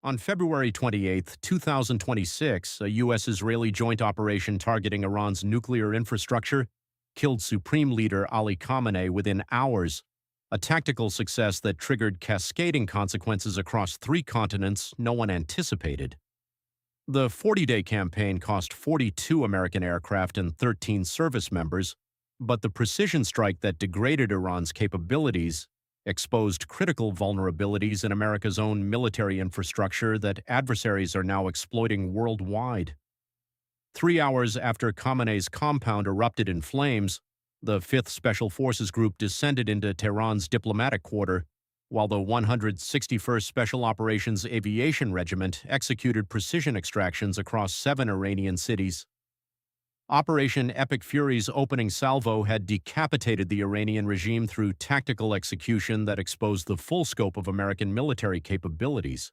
On February 28, 2026, a U.S. Israeli joint operation targeting Iran's nuclear infrastructure killed Supreme Leader Ali Khamenei within hours, a tactical success that triggered cascading consequences across three continents no one anticipated. The 40-day campaign cost 42 American aircraft and 13 service members, but the precision strike that degraded Iran's capabilities exposed critical vulnerabilities in America's own military infrastructure that adversaries are now exploiting worldwide. 3 hours after Khamenei's compound erupted in flames, the 5th Special Forces Group descended into Tehran's diplomatic quarter, while the 161st Special Operations Aviation Regiment executed precision extractions across 7 Iranian cities. Operation Epic Fury's opening salvo had decapitated the Iranian regime through tactical execution that exposed the full scope of American military capabilities.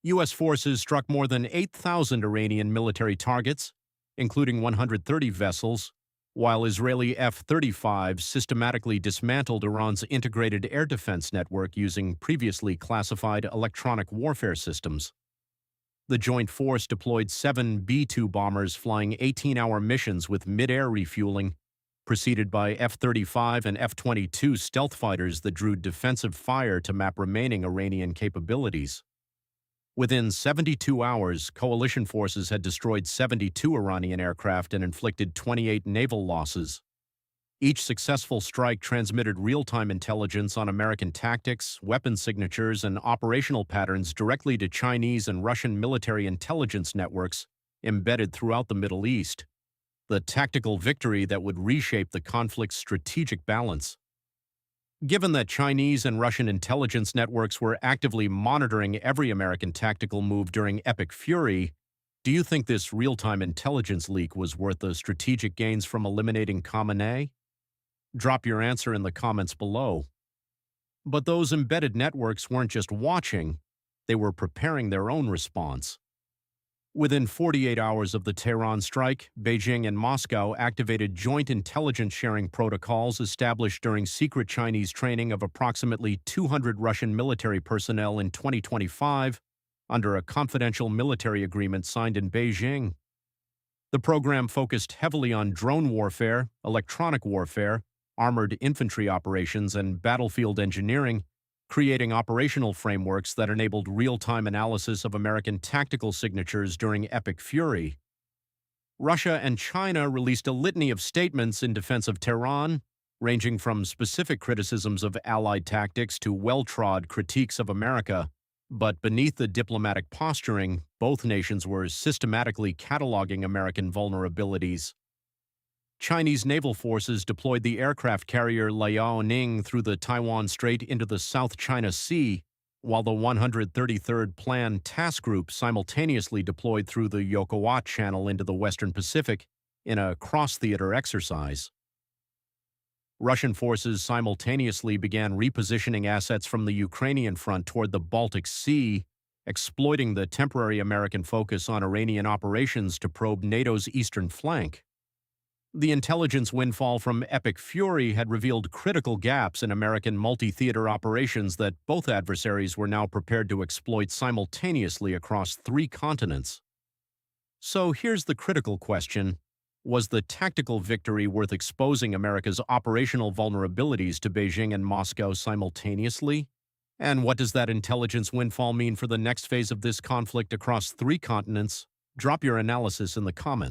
U.S. forces struck more than 8,000 Iranian military targets, including 130 vessels, while Israeli F-35s systematically dismantled Iran's integrated air defense network using previously classified electronic warfare systems. The joint force deployed 7 B-2 bombers flying 18-hour missions with mid-air refueling, preceded by F-35 and F-22 stealth fighters that drew defensive fire to map remaining Iranian capabilities. Within 72 hours, coalition forces had destroyed 72 Iranian aircraft and inflicted 28 naval losses. Each successful strike transmitted real-time intelligence on American tactics, weapon signatures, and operational patterns directly to Chinese and Russian military intelligence networks embedded throughout the Middle East, the tactical victory that would reshape the conflict's strategic balance. Given that Chinese and Russian intelligence networks were actively monitoring every American tactical move during Epic Fury, do you think this real-time intelligence leak was worth the strategic gains from eliminating Khamenei? Drop your answer in the comments below. But those embedded networks weren't just watching, they were preparing their own response. Within 48 hours of the Tehran strike, Beijing and Moscow activated joint intelligence sharing protocols established during secret Chinese training of approximately 200 Russian military personnel in 2025 under a confidential military agreement signed in Beijing. The program focused heavily on drone warfare, electronic warfare, armored infantry operations, and battlefield engineering, creating operational frameworks that enabled real-time analysis of American tactical signatures during Epic Fury. Russia and China released a litany of statements in defense of Tehran, ranging from specific criticisms of Allied tactics to well-trod critiques of America. But beneath the diplomatic posturing, both nations were systematically cataloging American vulnerabilities. Chinese naval forces deployed the aircraft carrier Liaoning through the Taiwan Strait into the South China Sea, while the 133rd Plan Task Group simultaneously deployed through the Yokowa Channel into the Western Pacific in a cross-theater exercise. Russian forces simultaneously began repositioning assets from the Ukrainian front toward the Baltic Sea, exploiting the temporary American focus on Iranian operations to probe NATO's eastern flank. The intelligence windfall from Epic Fury had revealed critical gaps in American multi-theater operations that both adversaries were now prepared to exploit simultaneously across 3 continents. So here's the critical question. Was the tactical victory worth exposing America's operational vulnerabilities to Beijing and Moscow simultaneously? And what does that intelligence windfall mean for the next phase of this conflict across 3 continents? Drop your analysis in the comments.